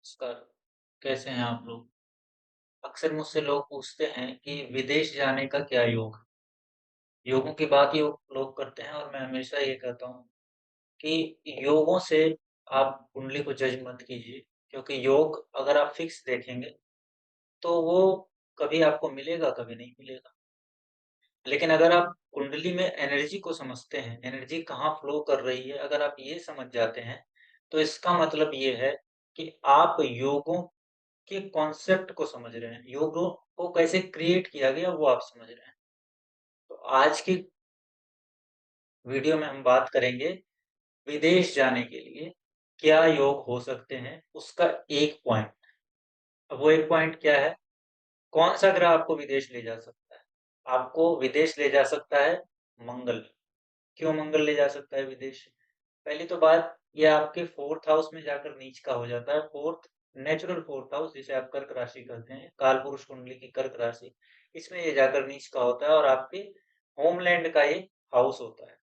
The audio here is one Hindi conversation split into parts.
नमस्कार, कैसे हैं आप लोग? अक्सर मुझसे लोग पूछते हैं कि विदेश जाने का क्या योग है? योगों की बात लोग करते हैं और मैं हमेशा ये कहता हूँ कि योगों से आप कुंडली को जज मत कीजिए, क्योंकि योग अगर आप फिक्स देखेंगे, तो वो कभी आपको मिलेगा, कभी नहीं मिलेगा। लेकिन अगर आप कुंडली में एनर्जी को समझते हैं, एनर्जी कहाँ फ्लो कर रही है, अगर आप ये समझ जाते हैं, तो इसका मतलब ये है कि आप योगों के कॉन्सेप्ट को समझ रहे हैं, योगों को कैसे क्रिएट किया गया वो आप समझ रहे हैं। तो आज की वीडियो में हम बात करेंगे विदेश जाने के लिए क्या योग हो सकते हैं, उसका एक पॉइंट। अब वो एक पॉइंट क्या है? कौन सा ग्रह आपको विदेश ले जा सकता है? आपको विदेश ले जा सकता है मंगल। क्यों मंगल ले जा सकता है विदेश? पहली तो बात, ये आपके फोर्थ हाउस में जाकर नीच का हो जाता है। फोर्थ, नेचुरल फोर्थ हाउस जिसे आप कर्क राशि कहते हैं, काल पुरुष कुंडली की कर्क राशि, इसमें ये जाकर नीच का होता है और आपके होमलैंड का ये हाउस होता है।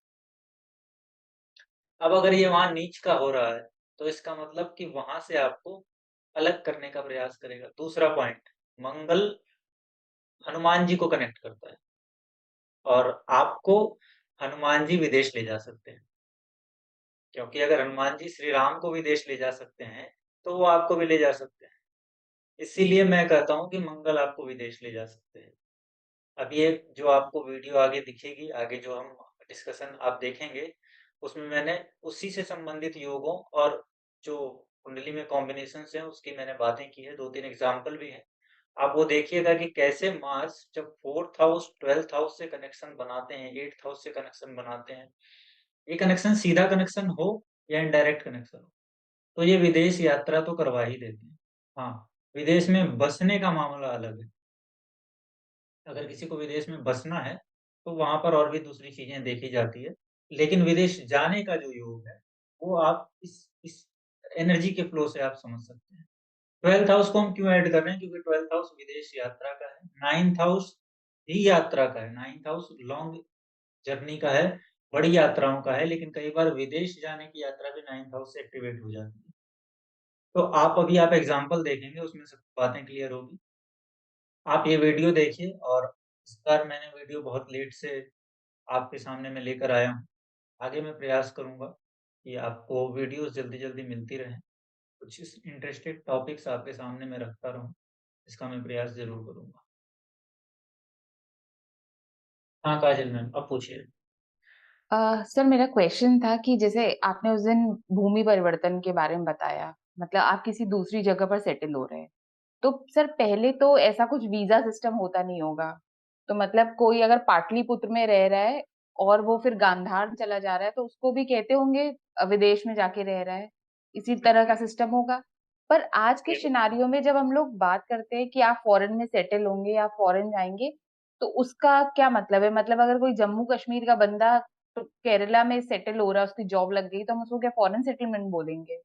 अब अगर ये वहां नीच का हो रहा है, तो इसका मतलब कि वहां से आपको अलग करने का प्रयास करेगा। दूसरा पॉइंट, मंगल हनुमान जी को कनेक्ट करता है और आपको हनुमान जी विदेश ले जा सकते हैं, क्योंकि अगर हनुमान जी श्री राम को विदेश ले जा सकते हैं, तो वो आपको भी ले जा सकते हैं। इसीलिए मैं कहता हूँ कि मंगल आपको विदेश ले जा सकते हैं। अब ये जो आपको वीडियो आगे दिखेगी, आगे जो हम डिस्कशन आप देखेंगे, उसमें मैंने उसी से संबंधित योगों और जो कुंडली में कॉम्बिनेशंस हैं उसकी मैंने बातें की है, 2-3 एग्जाम्पल भी हैं। आप वो देखिएगा कि कैसे मार्स जब फोर्थ हाउस, ट्वेल्थ हाउस से कनेक्शन बनाते हैं, एट्थ हाउस से कनेक्शन बनाते हैं, ये कनेक्शन सीधा कनेक्शन हो या इनडायरेक्ट कनेक्शन हो, तो ये विदेश यात्रा तो करवा ही देते हैं। हाँ, विदेश में बसने का मामला अलग है। अगर किसी को विदेश में बसना है, तो वहाँ पर और भी दूसरी चीज़ें देखी जाती है। लेकिन विदेश जाने का जो योग है, वो आप इस एनर्जी के फ्लो से आप समझ सकते हैं। 12th हाउस को हम क्यों ऐड कर रहे हैं? क्योंकि 12th हाउस विदेश यात्रा का है, 9th हाउस भी यात्रा का है, 9th हाउस लॉन्ग जर्नी का है, बड़ी यात्राओं का है, लेकिन कई बार विदेश जाने की यात्रा भी 9th हाउस से एक्टिवेट हो जाती है। तो आप एग्ज़ाम्पल देखेंगे, उसमें सब बातें क्लियर होगी। आप ये वीडियो देखिए, और इस बार मैंने वीडियो बहुत लेट से आपके सामने मैं लेकर आया हूँ। आगे मैं प्रयास करूँगा कि आपको वीडियोज़ जल्दी-जल्दी मिलती रहें। कुछ इस इंटरेस्टेड टॉपिक्स आपके सामने मैं रखता रहूँ, इसका मैं प्रयास ज़रूर करूँगा। हाँ, काजल मैम, अब पूछिए। सर मेरा क्वेश्चन था कि जैसे आपने उस दिन भूमि परिवर्तन के बारे में बताया, मतलब आप किसी दूसरी जगह पर सेटल हो रहे हैं। तो सर पहले तो ऐसा कुछ वीजा सिस्टम होता नहीं होगा। तो मतलब कोई अगर पाटलिपुत्र में रह रहा है और वो फिर गांधार चला जा रहा है तो उसको भी कहते होंगे विदेश में जाके रह रहा है। इसी तरह का सिस्टम होगा। पर आज के सिनारियो में जब हम लोग बात करते हैं कि आप फॉरेन में सेटल होंगे या फॉरेन जाएंगे, तो उसका क्या मतलब है? मतलब अगर कोई जम्मू कश्मीर का बंदा तो केरला में सेटल हो रहा है, उसकी जॉब लग गई, तो हम उसको क्या फॉरेन सेटलमेंट बोलेंगे?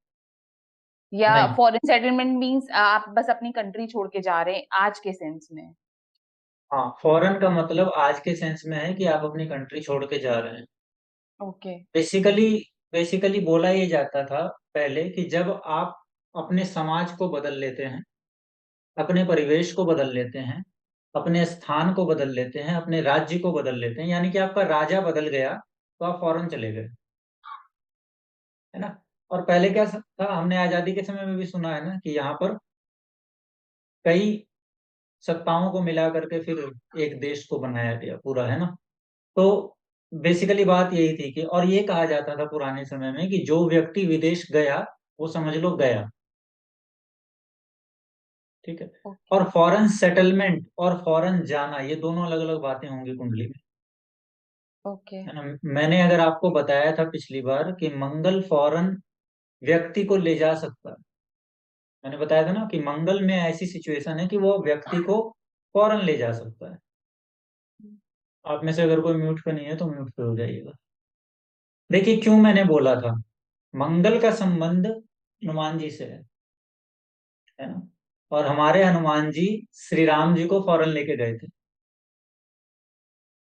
या नहीं, फॉरेन सेटलमेंट मीन्स आप बस अपनी कंट्री छोड़ के जा रहे हैं आज के सेंस में? हाँ, फॉरेन का मतलब आज के सेंस में है कि आप अपनी कंट्री छोड़ के जा रहे हैं। ओके। बेसिकली बेसिकली बोला ये जाता था पहले कि जब आप अपने समाज को बदल लेते हैं, अपने परिवेश को बदल लेते हैं, अपने स्थान को बदल लेते हैं, अपने राज्य को बदल लेते हैं, यानी कि आपका राजा बदल गया, तो आप फॉरेन चले गए, है ना? और पहले क्या था, हमने आज़ादी के समय में भी सुना है ना कि यहाँ पर कई सत्ताओं को मिला करके फिर एक देश को बनाया गया पूरा, है ना? तो बेसिकली बात यही थी कि, और ये कहा जाता था पुराने समय में कि जो व्यक्ति विदेश गया, वो समझ लो गया, ठीक है? ओके। और फॉरेन सेटलमेंट और फॉरेन जाना, ये दोनों अलग-अलग बातें होंगी कुंडली में, ओके। है ना? मैंने अगर आपको बताया था पिछली बार कि मंगल फॉरेन व्यक्ति को ले जा सकता है। मैंने बताया था ना कि मंगल में ऐसी सिचुएशन है कि वो व्यक्ति को फॉरेन ले जा सकता है। आप में से अगर कोई म्यूट पे नहीं है तो म्यूट पे हो जाइएगा। देखिए क्यों मैंने बोला था, मंगल का संबंध हनुमान जी से है ना? और हमारे हनुमान जी श्री राम जी को फॉरेन लेके गए थे।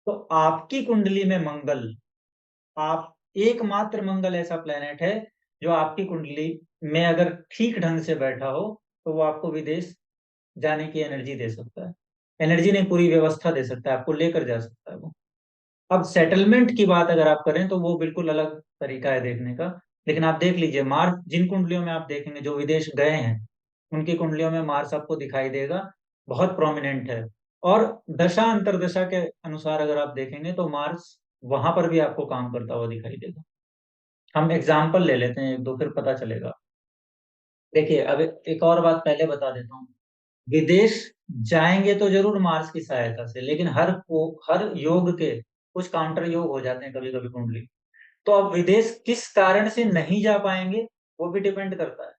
तो आपकी कुंडली में मंगल, आप एकमात्र मंगल ऐसा प्लेनेट है जो आपकी कुंडली में अगर ठीक ढंग से बैठा हो तो वो आपको विदेश जाने की एनर्जी दे सकता है। एनर्जी नहीं, पूरी व्यवस्था दे सकता है, आपको लेकर जा सकता है वो। अब सेटलमेंट की बात अगर आप करें तो वो बिल्कुल अलग तरीका है देखने का। लेकिन आप देख लीजिए, मार्स जिन कुंडलियों में आप देखेंगे जो विदेश गए हैं, उनकी कुंडलियों में मार्स आपको दिखाई देगा, बहुत प्रोमिनेंट है। और दशा अंतरदशा के अनुसार अगर आप देखेंगे तो मार्स वहां पर भी आपको काम करता हुआ दिखाई देगा। हम एग्जाम्पल ले लेते हैं एक दो, फिर पता चलेगा। देखिए, अब एक और बात पहले बता देता हूँ। विदेश जाएंगे तो जरूर मार्स की सहायता से, लेकिन हर योग के कुछ काउंटर योग हो जाते हैं कभी कभी कुंडली। तो अब विदेश किस कारण से नहीं जा पाएंगे, वो भी डिपेंड करता है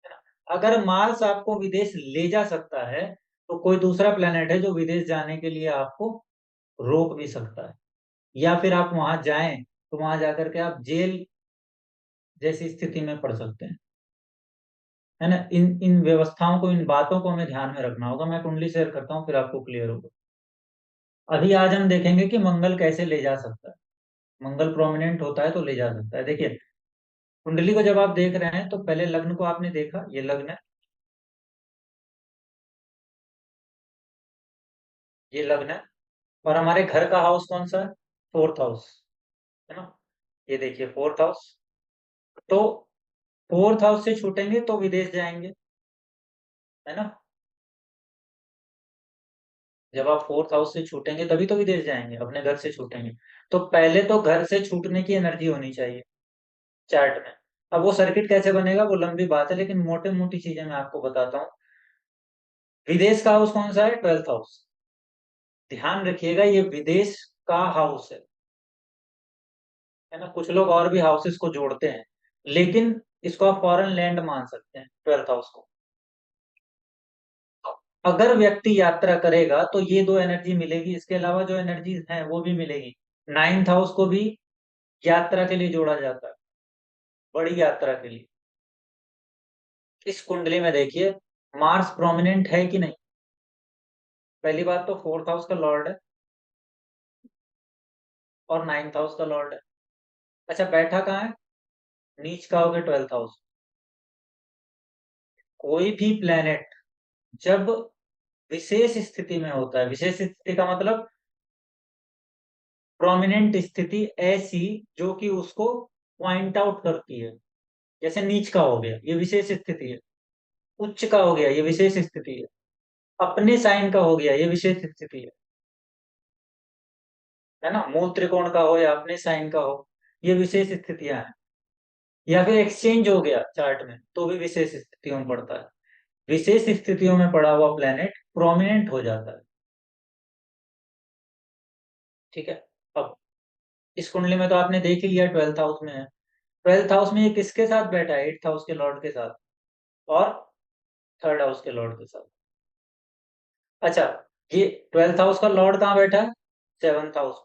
ना। अगर मार्स आपको विदेश ले जा सकता है, तो कोई दूसरा प्लेनेट है जो विदेश जाने के लिए आपको रोक भी सकता है। या फिर आप वहां जाएं तो वहां जाकर के आप जेल जैसी स्थिति में पड़ सकते हैं, है ना। इन इन व्यवस्थाओं को, इन बातों को हमें ध्यान में रखना होगा। मैं कुंडली शेयर करता हूँ, फिर आपको क्लियर होगा। अभी आज हम देखेंगे कि मंगल कैसे ले जा सकता है। मंगल प्रोमिनेंट होता है तो ले जा सकता है। देखिए, कुंडली को जब आप देख रहे हैं तो पहले लग्न को आपने देखा, ये लग्न है, ये लग्न है। और हमारे घर का हाउस कौन सा है? फोर्थ हाउस, है ना। ये देखिए फोर्थ हाउस। तो फोर्थ हाउस से छूटेंगे तो विदेश जाएंगे, है ना। जब आप फोर्थ हाउस से छूटेंगे तभी तो विदेश जाएंगे, अपने घर से छूटेंगे। तो पहले तो घर से छूटने की एनर्जी होनी चाहिए चार्ट में। अब वो सर्किट कैसे बनेगा वो लंबी बात है, लेकिन मोटे मोटी चीजें मैं आपको बताता हूँ। विदेश का हाउस कौन सा है? Twelfth house. ध्यान रखिएगा, ये विदेश का हाउस है ना। कुछ लोग और भी हाउसेस को जोड़ते हैं, लेकिन इसको आप फॉरेन लैंड मान सकते हैं ट्वेल्थ हाउस को। अगर व्यक्ति यात्रा करेगा तो ये दो एनर्जी मिलेगी, इसके अलावा जो एनर्जीज हैं वो भी मिलेगी। नाइन्थ हाउस को भी यात्रा के लिए जोड़ा जाता है, बड़ी यात्रा के लिए। इस कुंडली में देखिए, मार्स प्रोमिनेंट है कि नहीं। पहली बात तो फोर्थ हाउस का लॉर्ड है और नाइन्थ हाउस का लॉर्ड है। अच्छा, बैठा कहाँ है? नीच का हो गया ट्वेल्थ हाउस। कोई भी प्लेनेट जब विशेष स्थिति में होता है, विशेष स्थिति का मतलब प्रोमिनेंट स्थिति ऐसी जो कि उसको पॉइंट आउट करती है। जैसे नीच का हो गया, ये विशेष स्थिति है। उच्च का हो गया, ये विशेष स्थिति है। अपने साइन का हो गया, ये विशेष स्थिति है ना। मूल त्रिकोण का हो या अपने साइन का हो, ये विशेष स्थितियां हैं। या फिर एक्सचेंज हो गया चार्ट में तो भी विशेष स्थितियों में पड़ता है। विशेष स्थितियों में पड़ा हुआ प्लेनेट प्रोमिनेंट हो जाता है। ठीक है। अब इस कुंडली में तो आपने देख ही लिया, ट्वेल्थ हाउस में है। ट्वेल्थ हाउस में ये किसके साथ बैठा है? एट्थ हाउस के लॉर्ड के साथ और थर्ड हाउस के लॉर्ड के साथ। अच्छा, ये ट्वेल्थ हाउस का लॉर्ड कहाँ बैठा है? Seventh house.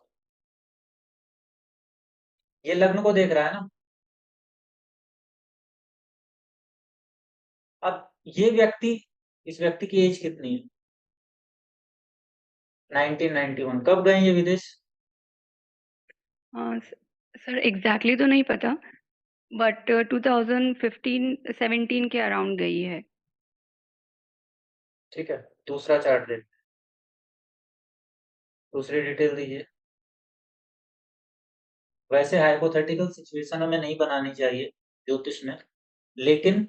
ये लग्न को देख रहा है ना। अब ये व्यक्ति, इस व्यक्ति की एज कितनी है? 1991। कब गए ये विदेश? हाँ सर, एग्जैक्टली तो नहीं पता, बट 2015-17 के अराउंड गई है। ठीक है, दूसरा चार्ट दे, दूसरी डिटेल दीजिए। वैसे हाइपोथेटिकल सिचुएशन हमें नहीं बनानी चाहिए ज्योतिष में, लेकिन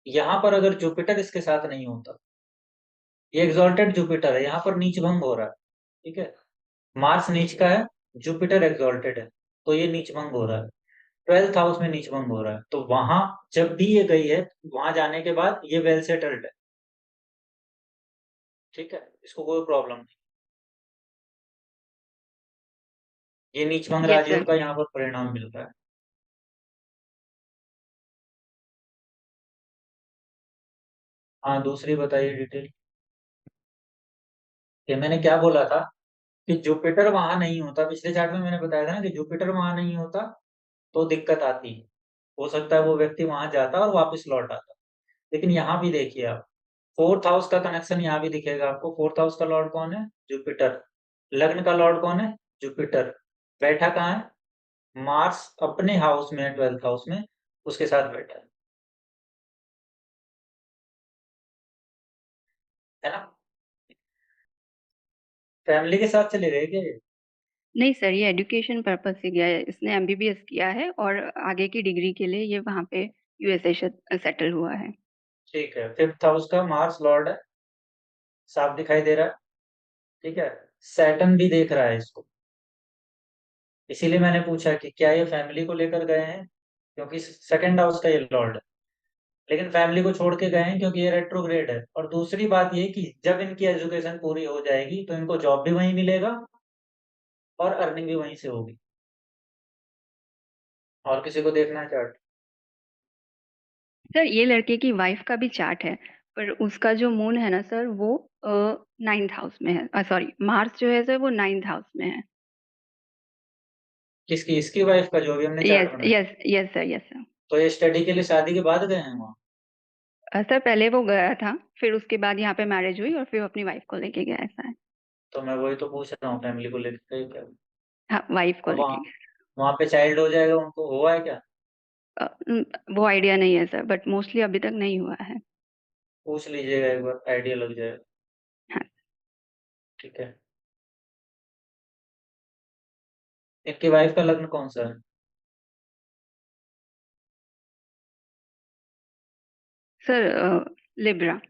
यहाँ पर अगर जुपिटर इसके साथ नहीं होता, ये एग्जॉल्टेड जुपिटर है, यहाँ पर नीच भंग हो रहा है। ठीक है, मार्स नीच का है, जुपिटर एग्जॉल्टेड है, तो ये नीच भंग हो रहा है। ट्वेल्थ हाउस में नीच भंग हो रहा है, तो वहां जब भी ये गई है, वहां जाने के बाद ये वेल सेटल्ड है। ठीक है, इसको कोई प्रॉब्लम नहीं। ये नीच भंग यस राजयोग सर। का यहाँ पर परिणाम मिल रहा है। हाँ, दूसरी बताइए डिटेल। ये मैंने क्या बोला था कि जुपिटर वहां नहीं होता, पिछले चार्ट में मैंने बताया था ना कि जुपिटर वहां नहीं होता तो दिक्कत आती है। हो सकता है वो व्यक्ति वहां जाता और वापस लौट आता। लेकिन यहाँ भी देखिए आप, फोर्थ हाउस का कनेक्शन यहाँ भी दिखेगा आपको। फोर्थ हाउस का लॉर्ड कौन है? जुपिटर। लग्न का लॉर्ड कौन है? जुपिटर। बैठा कहाँ है? मार्स अपने हाउस में है, ट्वेल्थ हाउस में, उसके साथ बैठा है। है ना? फैमिली के साथ चले गए क्या ये? नहीं सर, ये एजुकेशन पर्पज से गया है, इसने एमबीबीएस किया है और आगे की डिग्री के लिए ये वहाँ पे यूएसए सेटल हुआ है। ठीक है, 5th हाउस का मार्स लॉर्ड है, साफ दिखाई दे रहा है। ठीक है, सैटर्न भी देख रहा है इसको, इसीलिए मैंने पूछा कि क्या ये फैमिली को लेकर गए हैं, क्योंकि सेकंड हाउस का ये लॉर्ड है। लेकिन फैमिली को छोड़ के गए हैं क्योंकि ये रेट्रोग्रेड है। और दूसरी बात ये कि जब इनकी एजुकेशन पूरी हो जाएगी तो इनको जॉब भी वहीं मिलेगा और अर्निंग भी वहीं से होगी। और किसी को देखना है चार्ट? सर ये लड़के की वाइफ का भी चार्ट है, पर उसका जो मून है ना सर, वो 9th हाउस में है। सॉरी, मार्स जो है सर वो 9th हाउस में है। किसकी? इसकी वाइफ का, जो भी हमने चार्ट यस बनाया? Yes yes sir, yes sir. तो ये स्टडी के लिए शादी के बाद गए हैं वहाँ? सर पहले वो गया था, फिर उसके बाद यहाँ पे मैरिज हुई और फिर वो अपनी वाइफ को लेके गया, ऐसा है। तो मैं वही तो पूछ रहा हूँ, फैमिली को लेकर गए क्या? हाँ, वाइफ को और लेके वहाँ गया। वहाँ पे चाइल्ड हो जाएगा, उनको हुआ है क्या? वो आइडिया नहीं है सर, बट मोस्टली अभी तक नहीं हुआ है। पूछ लीजिएगा एक बार, आइडिया लग जाएगा। हाँ ठीक है, इनकी वाइफ का लग्न कौन सा है? Sir, Libra.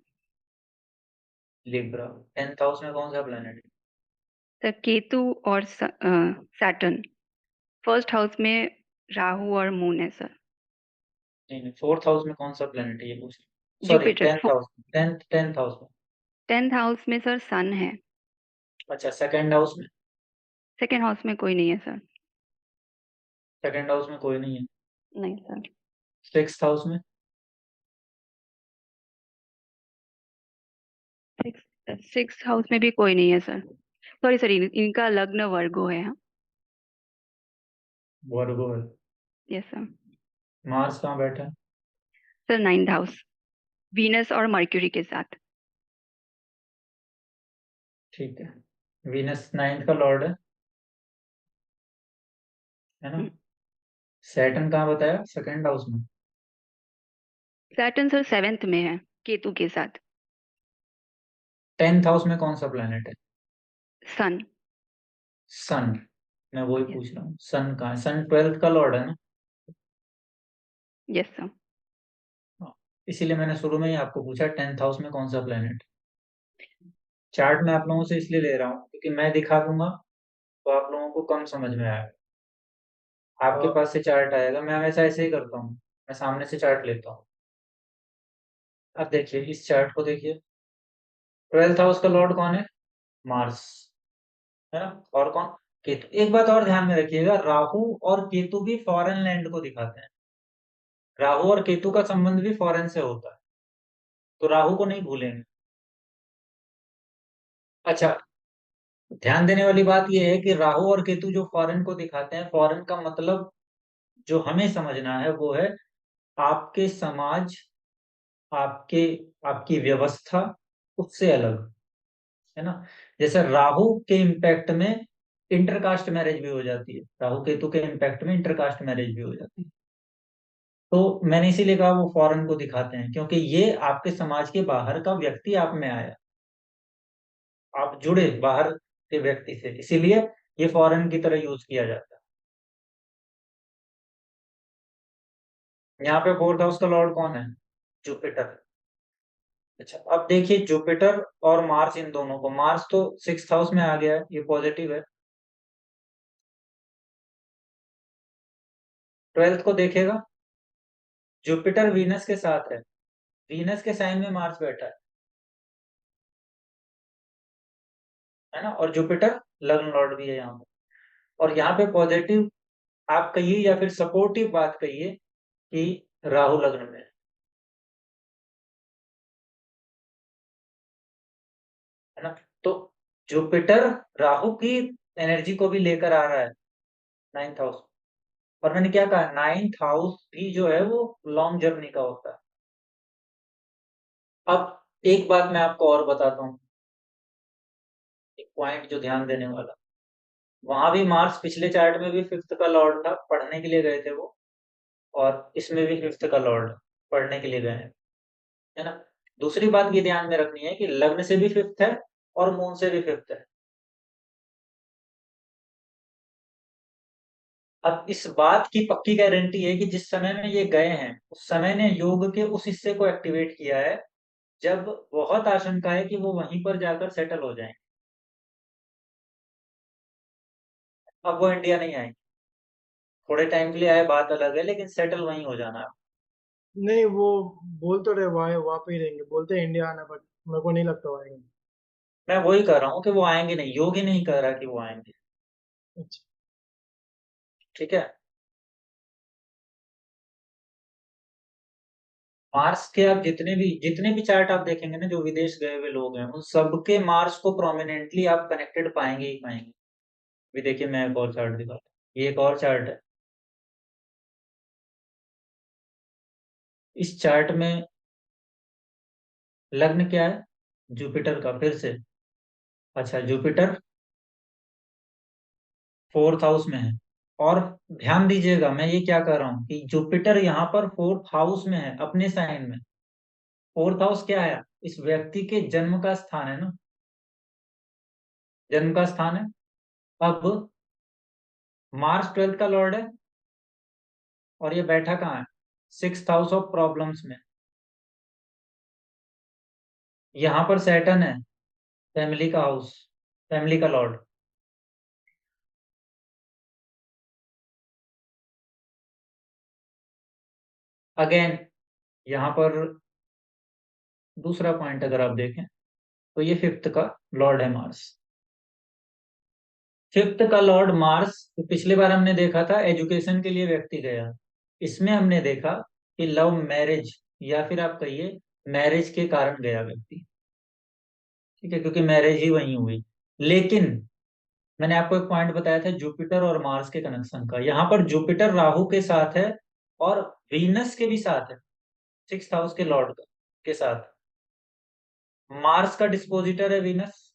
Libra. 10th house में कौन सा प्लेनेट है? सर केतु और सैटर्न। फर्स्ट हाउस में राहु और मून है सर। नहीं नहीं, 4th हाउस में कौन सा प्लेनेट है ये पूछ रहा, सॉरी जुपिटर। 10th हाउस में, 10th हाउस में। 10th हाउस में सर सन है। अच्छा, सेकंड हाउस में? सेकेंड हाउस में कोई नहीं है सर। सेकंड हाउस में कोई नहीं है। नहीं सर। 6th हाउस में? सिक्स हाउस में भी कोई नहीं है सर। सॉरी सर, इनका लग्न वर्गो है। हाँ। वर्गो है। Yes sir. मार्स कहाँ बैठा है? सर 9th हाउस, वीनस और मर्क्यूरी के साथ। ठीक है, वीनस 9th का लॉर्ड है ना? सैटर्न कहाँ बताया, सेकंड हाउस में? सैटर्न सर 7th में है, केतु के साथ। 10th हाउस में कौन सा प्लेनेट है? सन। सन। मैं वही यस। पूछ रहा हूँ, सन कहाँ है? सन 12th का लॉर्ड है ना? Yes sir. हाँ, इसीलिए मैंने शुरू में ही आपको पूछा 10th हाउस में कौन सा प्लेनेट। चार्ट मैं आप लोगों से इसलिए ले रहा हूँ क्योंकि मैं दिखा दूंगा तो आप लोगों को कम समझ में आएगा। आपके पास से चार्ट आएगा, मैं हमेशा ऐसे ही करता हूँ, मैं सामने से चार्ट लेता हूँ। अब देखिए, इस चार्ट को देखिए, 12th हाउस का लॉर्ड कौन है? मार्स, है ना? और कौन? केतु। एक बात और ध्यान में रखिएगा, राहु और केतु भी फॉरेन लैंड को दिखाते हैं। राहु और केतु का संबंध भी फॉरेन से होता है, तो राहु को नहीं भूलेंगे। अच्छा, ध्यान देने वाली बात यह है कि राहु और केतु जो फॉरेन को दिखाते हैं, फॉरेन का मतलब जो हमें समझना है वो है आपके समाज, आपके आपकी व्यवस्था उससे अलग, है ना? जैसे राहु के इम्पैक्ट में इंटरकास्ट मैरिज भी हो जाती है, राहु केतु के इम्पैक्ट में इंटरकास्ट मैरिज भी हो जाती है। तो मैंने इसीलिए कहा वो फॉरेन को दिखाते हैं, क्योंकि ये आपके समाज के बाहर का व्यक्ति आप में आया, आप जुड़े बाहर के व्यक्ति से, इसीलिए ये फॉरेन की तरह यूज किया जाता है। यहाँ पे 4th हाउस का लॉर्ड कौन है? जुपिटर। अच्छा, अब देखिए जुपिटर और मार्स, इन दोनों को, मार्स तो 6th हाउस में आ गया है, ये पॉजिटिव है। 12th को देखेगा, जुपिटर वीनस के साथ है, वीनस के साइन में मार्स बैठा है ना? और जुपिटर लग्न लॉर्ड भी है यहाँ पे। और यहाँ पे पॉजिटिव आप कहिए या फिर सपोर्टिव बात कहिए कि राहु लग्न में है ना? तो जुपिटर राहु की एनर्जी को भी लेकर आ रहा है 9th हाउस। और मैंने क्या कहा, 9th हाउस भी जो है वो लॉन्ग जर्नी का होता है। अब एक बात मैं आपको और बताता हूँ, एक पॉइंट जो ध्यान देने वाला, वहां भी मार्स पिछले चार्ट में भी 5th का लॉर्ड था, पढ़ने के लिए गए थे वो, और इसमें भी 5th का लॉर्ड पढ़ने के लिए गए हैं, है ना? दूसरी बात ये ध्यान में रखनी है कि लग्न से भी 5th है और मून से भी 5th है। अब इस बात की पक्की गारंटी है कि जिस समय में ये गए हैं, उस समय ने योग के उस हिस्से को एक्टिवेट किया है, जब बहुत आशंका है कि वो वहीं पर जाकर सेटल हो जाएँ। अब वो इंडिया नहीं आएँगे। थोड़े टाइम के लिए आए बात अलग है, लेकिन सेटल वहीं हो जाना है। नहीं, वो बोल तो रहे वहाँ पे ही रहेंगे, बोलते हैं इंडिया आना, बट मेरे को नहीं लगता वो आएंगे। मैं वही कह रहा हूँ कि वो आएँगे नहीं, योग ही नहीं कह रहा कि वो आएँगे। अच्छा। ठीक है? मार्स के आप जितने भी चार्ट आप देखेंगे ना, जो विदेश गए हुए लोग हैं, उन सबके मार्स को प्रोमिनेंटली आप कनेक्टेड पाएँगे ही पाएँगे। अभी देखिए मैं एक और चार्ट दिखाता हूँ। ये एक और चार्ट है। इस चार्ट में लग्न क्या है? जुपिटर का, फिर से। अच्छा, जुपिटर 4th हाउस में है। और ध्यान दीजिएगा मैं ये क्या कह रहा हूँ कि जुपिटर यहाँ पर 4th हाउस में है, अपने साइन में। 4th हाउस क्या है? इस व्यक्ति के जन्म का स्थान है ना, जन्म का स्थान है। अब मार्स 12th का लॉर्ड है, और ये बैठा कहाँ है? 6th हाउस ऑफ प्रॉब्लम्स में। यहाँ पर सैटर्न है, फैमिली का हाउस, फैमिली का लॉर्ड। अगेन यहाँ पर दूसरा पॉइंट अगर आप देखें, तो ये 5th का लॉर्ड है मार्स। 5th का लॉर्ड मार्स, तो पिछली बार हमने देखा था एजुकेशन के लिए व्यक्ति गया। इसमें हमने देखा कि लव मैरिज, या फिर आप कहिए मैरिज के कारण गया व्यक्ति। ठीक है, क्योंकि मैरिज ही वहीं हुई। लेकिन मैंने आपको एक पॉइंट बताया था जुपिटर और मार्स के कनेक्शन का। यहाँ पर जुपिटर राहु के साथ है, और वीनस के भी साथ है, 6th हाउस के लॉर्ड के साथ। मार्स का डिस्पोजिटर है वीनस,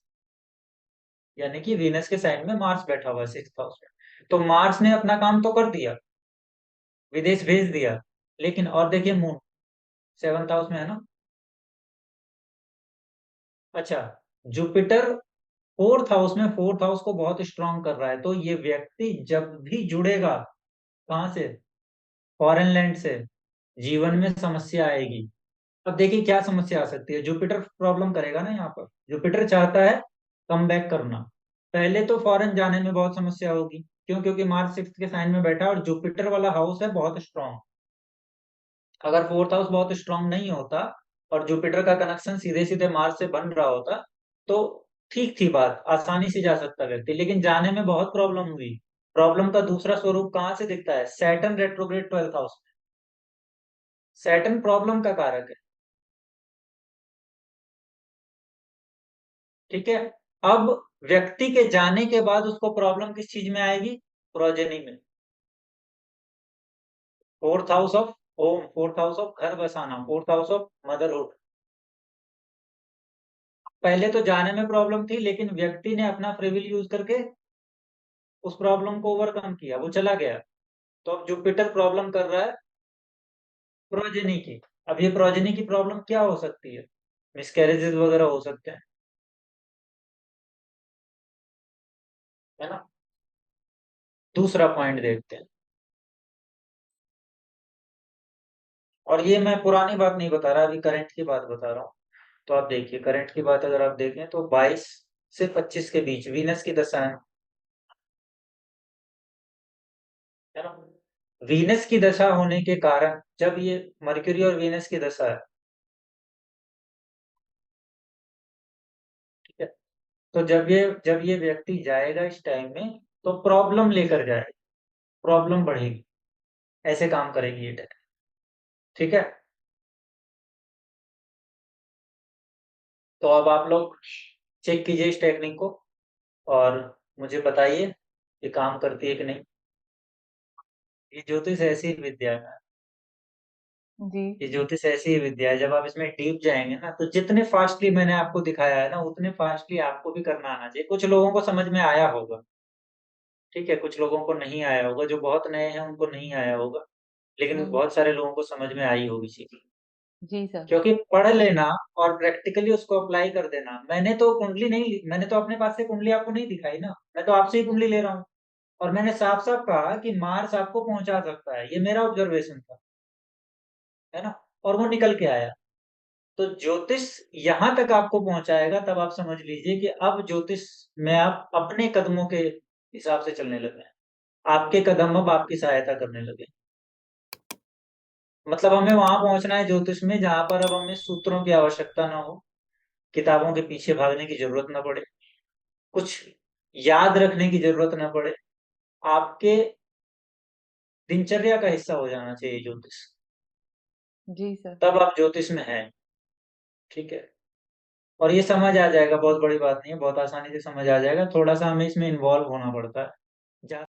यानी कि वीनस के साइन में मार्स बैठा हुआ है 6th हाउस में। तो मार्स ने अपना काम तो कर दिया, विदेश भेज दिया। लेकिन और देखिए मून 7th हाउस में है ना। अच्छा, जुपिटर 4th हाउस में 4th हाउस को बहुत स्ट्रांग कर रहा है, तो ये व्यक्ति जब भी जुड़ेगा, कहाँ से? फॉरेन लैंड से, जीवन में समस्या आएगी। अब देखिए क्या समस्या आ सकती है। जुपिटर प्रॉब्लम करेगा ना यहाँ पर। जुपिटर चाहता है कम बैक करना। पहले तो फॉरेन जाने में बहुत समस्या होगी, क्यों? क्योंकि मार्स 6th के साइन में बैठा है, और जुपिटर वाला हाउस है बहुत स्ट्रांग। अगर 4th हाउस बहुत स्ट्रांग नहीं होता, और जुपिटर का कनेक्शन सीधे सीधे मार्स से बन रहा होता, तो ठीक थी बात, आसानी से जा सकता व्यक्ति। लेकिन जाने में बहुत प्रॉब्लम हुई। प्रॉब्लम का दूसरा स्वरूप कहाँ से दिखता है? सैटर्न रेट्रोग्रेड 12th हाउस में। सैटर्न प्रॉब्लम का कारक है। ठीक है। अब व्यक्ति के जाने के बाद उसको प्रॉब्लम किस चीज में आएगी? प्रोजेनी में। 4th house of home, 4th house of घर बसाना, 4th हाउस ऑफ मदरहुड। पहले तो जाने में प्रॉब्लम थी, लेकिन व्यक्ति ने अपना फ्री विल यूज करके उस प्रॉब्लम को ओवरकम किया, वो चला गया। तो अब जुपिटर प्रॉब्लम कर रहा है प्रोजेनी की। अब ये प्रोजेनी की प्रॉब्लम क्या हो सकती है? मिसकैरेजेस वगैरह हो सकते हैं, है ना। दूसरा पॉइंट देखते हैं। और ये मैं पुरानी बात नहीं बता रहा, अभी करंट की बात बता रहा हूँ। तो आप देखिए करंट की बात अगर आप देखें, तो 22 से 25 के बीच वीनस की दशा है ना। वीनस की दशा होने के कारण, जब ये मर्क्यूरी और वीनस की दशा है, ठीक है, तो जब ये व्यक्ति जाएगा इस टाइम में, तो प्रॉब्लम लेकर जाएगा, प्रॉब्लम बढ़ेगी, ऐसे काम करेगी ये टेक्निक। ठीक है। तो अब आप लोग चेक कीजिए इस टेक्निक को, और मुझे बताइए ये काम करती है कि नहीं। ये ज्योतिष ऐसी विद्या है, जी। ये ज्योतिष ऐसी विद्या है, जब आप इसमें डीप जाएंगे ना, तो जितने फास्टली मैंने आपको दिखाया है ना, उतने फास्टली आपको भी करना आना चाहिए। कुछ लोगों को समझ में आया होगा, ठीक है, कुछ लोगों को नहीं आया होगा, जो बहुत नए हैं उनको नहीं आया होगा, लेकिन हम्म। बहुत सारे लोगों को समझ में आई होगी चीज़। जी सर। क्योंकि पढ़ लेना और प्रैक्टिकली उसको अप्लाई कर देना। मैंने तो अपने पास से कुंडली आपको नहीं दिखाई ना, मैं तो आपसे ही कुंडली ले रहा हूँ। और मैंने साफ-साफ कहा कि मार्स आपको पहुँचा सकता है, ये मेरा ऑब्जर्वेशन था, है ना? और वो निकल के आया। तो ज्योतिष यहाँ तक आपको पहुँचाएगा, तब आप समझ लीजिए कि अब ज्योतिष में आप अपने कदमों के हिसाब से चलने लगे हैं। आपके कदम अब आपकी सहायता करने लगे। मतलब हमें वहाँ पहुँचना है ज्योतिष में, जहाँ पर अब हमें सूत्रों की आवश्यकता ना हो, किताबों के पीछे भागने की ज़रूरत ना पड़े, कुछ याद रखने की ज़रूरत ना पड़े। आपके दिनचर्या का हिस्सा हो जाना चाहिए ज्योतिष। जी सर। तब आप ज्योतिष में हैं, ठीक है? और ये समझ आ जाएगा, बहुत बड़ी बात नहीं है, बहुत आसानी से समझ आ जाएगा। थोड़ा-सा हमें इसमें इन्वॉल्व होना पड़ता है। ज़्या